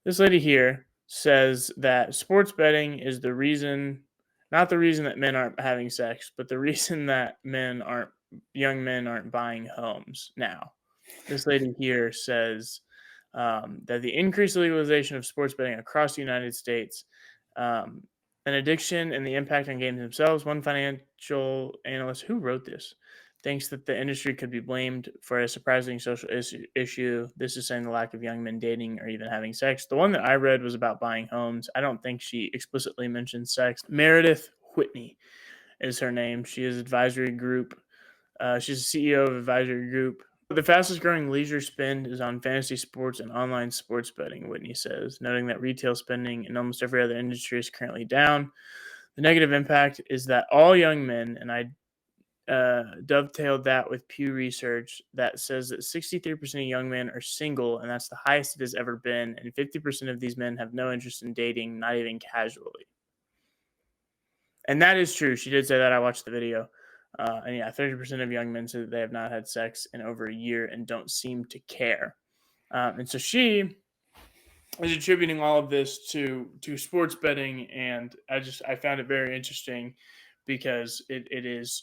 This lady here says that sports betting is the reason, not the reason that men aren't having sex, but the reason that young men aren't buying homes now. This lady here says that the increased legalization of sports betting across the United States, um, an addiction, and the impact on games themselves. One financial analyst who wrote this thinks that the industry could be blamed for a surprising social issue. This is saying the lack of young men dating or even having sex. The one that I read was about buying homes. I don't think she explicitly mentioned sex. Meredith Whitney is her name. She is advisory group. She's the CEO of advisory group. The fastest growing leisure spend is on fantasy sports and online sports betting, Whitney says, noting that retail spending in almost every other industry is currently down. The negative impact is that all young men, and I dovetailed that with Pew Research that says that 63% of young men are single, and that's the highest it has ever been. And 50% of these men have no interest in dating, not even casually. And that is true. She did say that. I watched the video. And yeah, 30% of young men say that they have not had sex in over a year and don't seem to care. And so she is attributing all of this to sports betting, and I found it very interesting because it is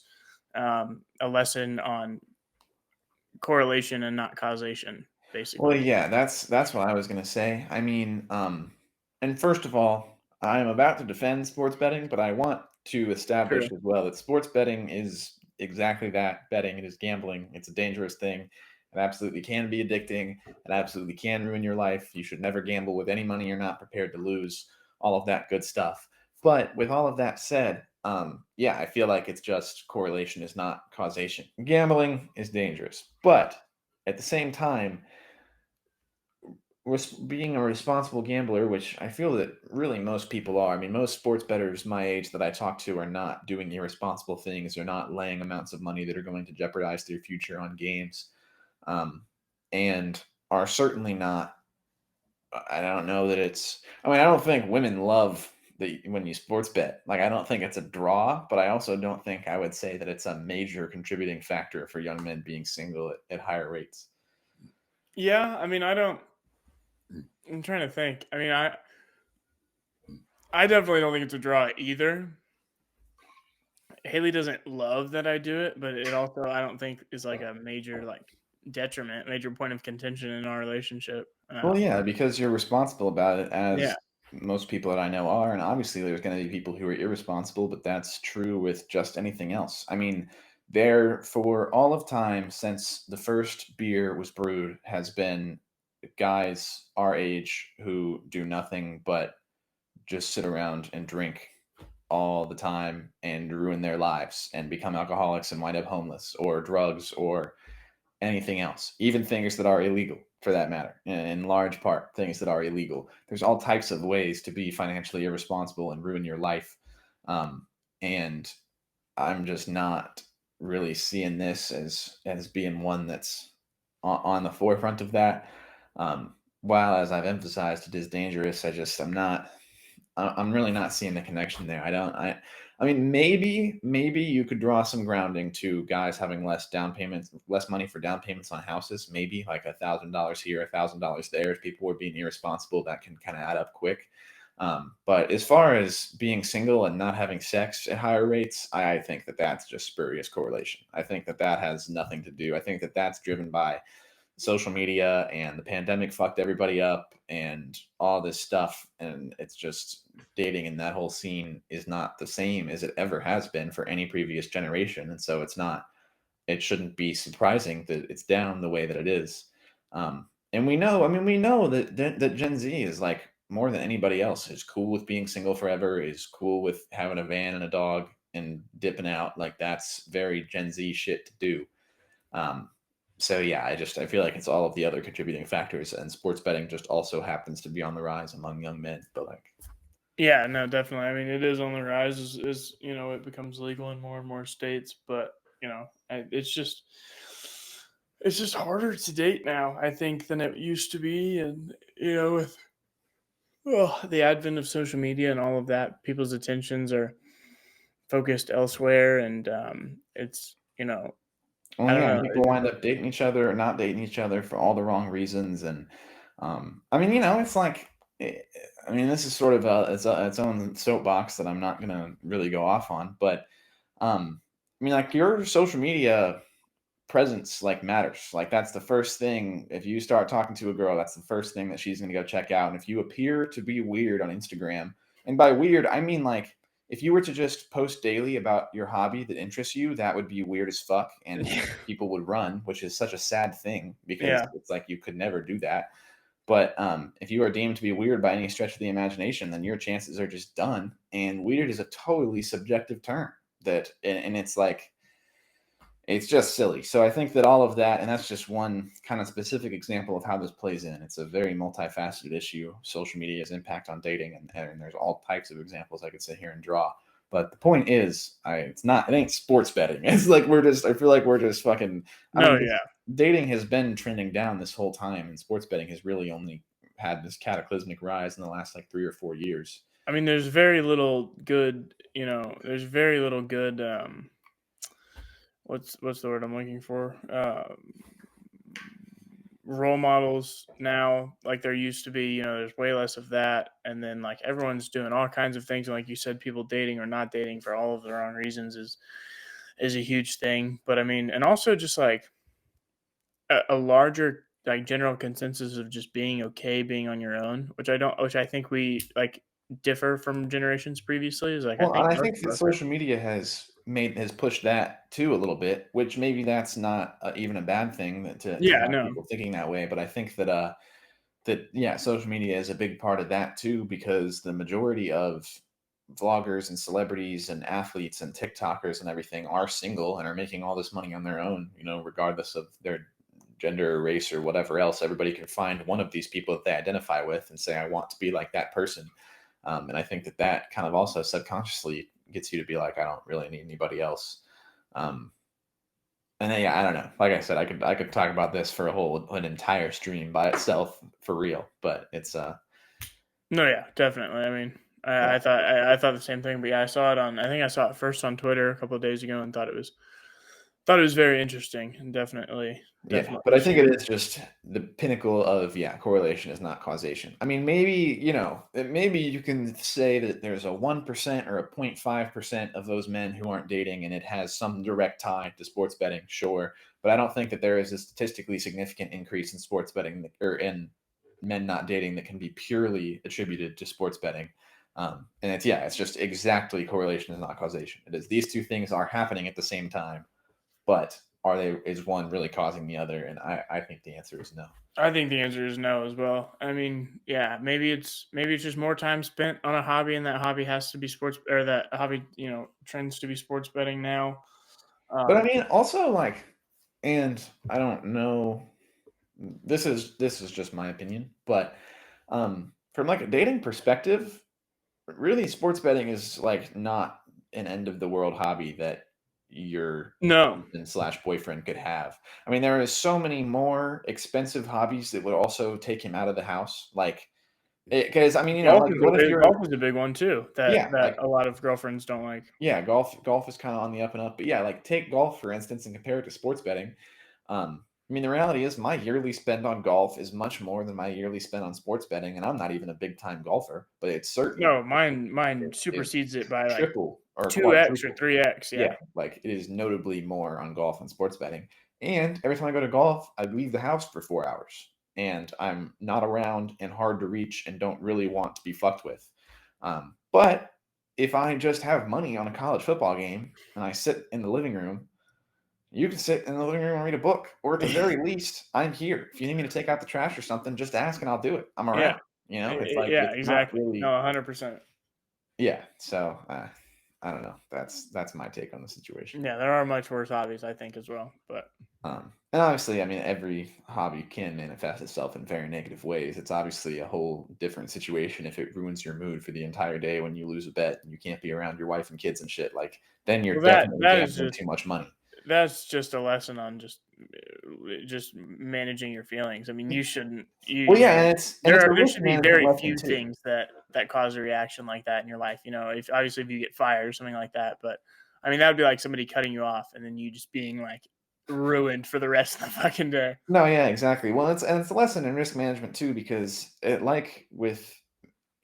a lesson on correlation and not causation, Well, basically. yeah, that's what I was gonna say. I mean, and first of all, I am about to defend sports betting, but I want to establish True. as well that sports betting is exactly that, betting. It is gambling. It's a dangerous thing. It absolutely can be addicting. It absolutely can ruin your life. You should never gamble with any money you're not prepared to lose. All of that good stuff. But with all of that said, yeah, I feel like it's just correlation is not causation. Gambling is dangerous, but at the same time, being a responsible gambler, which I feel that really most people are. I mean, most sports bettors my age that I talk to are not doing irresponsible things. They're not laying amounts of money that are going to jeopardize their future on games, and are certainly not. I don't know that it's. I mean, I don't think women love the when you sports bet. Like, I don't think it's a draw, but I also don't think I would say that it's a major contributing factor for young men being single at higher rates. Yeah, I mean, I don't. I'm trying to think. I mean, I definitely don't think it's a draw either. Haley doesn't love that I do it, but it also I don't think is like a major detriment, major point of contention in our relationship. Well, yeah, because you're responsible about it, Yeah, as most people that I know are, and obviously there's going to be people who are irresponsible, but that's true with just anything else. I mean, there for all of time since the first beer was brewed has been guys our age who do nothing but just sit around and drink all the time and ruin their lives and become alcoholics and wind up homeless or drugs or anything else, even things that are illegal for that matter, in large part, things that are illegal. There's all types of ways to be financially irresponsible and ruin your life. And I'm just not really seeing this as being one that's on the forefront of that. While, as I've emphasized, it is dangerous, I'm really not seeing the connection there. I mean, maybe you could draw some grounding to guys having less down payments, less money for down payments on houses. Maybe like $1,000 here, $1,000 there. If people were being irresponsible, that can kind of add up quick. But as far as being single and not having sex at higher rates, I think that that's just spurious correlation. I think that that has nothing to do. I think that that's driven by social media, and the pandemic fucked everybody up and all this stuff, and it's just dating in that whole scene is not the same as it ever has been for any previous generation, and so it shouldn't be surprising that it's down the way that it is. And we know that Gen Z is like more than anybody else is cool with being single forever, is cool with having a van and a dog and dipping out. Like, that's very Gen Z shit to do. um, so yeah, I feel like it's all of the other contributing factors, and sports betting just also happens to be on the rise among young men. But like, yeah, no, definitely. I mean, it is on the rise as it becomes legal in more and more states, but it's just harder to date now, I think, than it used to be, and with the advent of social media and all of that, people's attentions are focused elsewhere, and well, I don't yeah, and know. people wind up dating each other or not dating each other for all the wrong reasons. And I mean, it's like I mean, this is sort of its own soapbox that I'm not gonna really go off on, but I mean, like your social media presence like matters. Like that's the first thing. If you start talking to a girl, that's the first thing that she's going to go check out. And if you appear to be weird on Instagram, and by weird I mean like if you were to just post daily about your hobby that interests you, that would be weird as fuck, and people would run, which is such a sad thing because Yeah. it's like you could never do that. But if you are deemed to be weird by any stretch of the imagination, then your chances are just done. And weird is a totally subjective term and it's like it's just silly. So I think that all of that, and that's just one kind of specific example of how this plays in. It's a very multifaceted issue. Social media's impact on dating, and there's all types of examples I could sit here and draw. But the point is, it ain't sports betting. It's like I feel like we're just fucking. I No, mean, yeah. dating has been trending down this whole time, and sports betting has really only had this cataclysmic rise in the last like 3 or 4 years. I mean, there's very little good, there's very little good what's the word I'm looking for? Role models now, like there used to be. There's way less of that, and then like everyone's doing all kinds of things. And like you said, people dating or not dating for all of the wrong reasons is a huge thing. But I mean, and also just like a larger like general consensus of just being okay being on your own, which I think we like differ from generations previously. Is like I Well, and think I most think of that us are. social media has pushed that too a little bit, which maybe that's not even a bad thing to Yeah, have no, people thinking that way. But I think that yeah, social media is a big part of that too, because the majority of vloggers and celebrities and athletes and TikTokers and everything are single and are making all this money on their own, regardless of their gender or race or whatever else. Everybody can find one of these people that they identify with and say, I want to be like that person. And I think that kind of also subconsciously gets you to be like, I don't really need anybody else. Um, and then, yeah, I don't know. Like I said, I could talk about this for an entire stream by itself for real, but it's no, yeah, definitely. I mean, yeah. I thought the same thing, but yeah, I think I saw it first on Twitter a couple of days ago and thought it was very interesting and Yeah, definitely but I think it something. is just the pinnacle of correlation is not causation. I mean, maybe you can say that there's a 1% or a 0.5% of those men who aren't dating and it has some direct tie to sports betting, sure. But I don't think that there is a statistically significant increase in sports betting or in men not dating that can be purely attributed to sports betting. And it's just exactly correlation is not causation. It is these two things are happening at the same time, but is one really causing the other? And I think the answer is no. I think the answer is no as well. I mean, yeah, maybe it's just more time spent on a hobby, and that hobby has to be sports, or that hobby trends to be sports betting now. But I Um, mean, also like, and I don't know. This is just my opinion, but from like a dating perspective, really, sports betting is like not an end of the world hobby that your no, husband slash boyfriend could have. I mean, there is so many more expensive hobbies that would also take him out of the house. Like, because I mean, like what if you're golf is a big one too. That yeah, that like a lot of girlfriends don't like. yeah, golf is kind of on the up and up. But yeah, like take golf for instance and compare it to sports betting. I mean, the reality is my yearly spend on golf is much more than my yearly spend on sports betting, and I'm not even a big time golfer, but it's No, certainly mine is supersedes it by like triple or 2x or quadruple. 3x. Yeah, Yeah, like it is notably more on golf and sports betting. And every time I go to golf, I leave the house for 4 hours, and I'm not around and hard to reach and don't really want to be fucked with. But if I just have money on a college football game and I sit in the living room, you can sit in the living room and read a book, or at the very least, I'm here. If you need me to take out the trash or something, just ask and I'll do it. I'm yeah, around. It's like yeah, it's not exactly. No, really 100%. yeah. So I don't know. That's my take on the situation. Yeah, there are much worse hobbies, I think, as well. But And obviously, I mean, every hobby can manifest itself in very negative ways. It's obviously a whole different situation if it ruins your mood for the entire day when you lose a bet and you can't be around your wife and kids and shit. Like, then you're well, that definitely that is gambling just too much money. that's just a lesson on just managing your feelings. I mean, you shouldn't. Well, yeah, and it's a There risk should be management very lesson few too. things that cause a reaction like that in your life. If obviously if you get fired or something like that, but I mean that would be like somebody cutting you off and then you just being like ruined for the rest of the fucking day. No, yeah, exactly. Well, it's a lesson in risk management too, because like with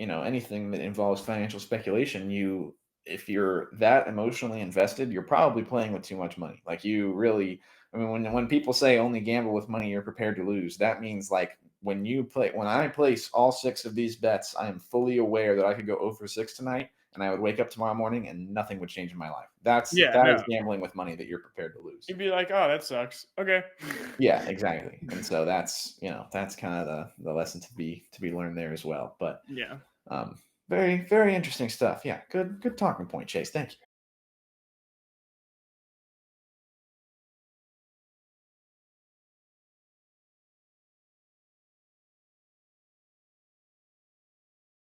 anything that involves financial speculation, if you're that emotionally invested, you're probably playing with too much money. Like you really, I mean, when people say only gamble with money you're prepared to lose, that means like when I place all 6 of these bets, I am fully aware that I could go 0 for 6 tonight, and I would wake up tomorrow morning and nothing would change in my life. Yeah, That is no. gambling with money that you're prepared to lose. You'd be like, "Oh, that sucks." Okay. Yeah, exactly. And so that's kind of the lesson to be learned there as well. But Yeah. um, very, very interesting stuff. Yeah, good talking point, Chase. Thank you.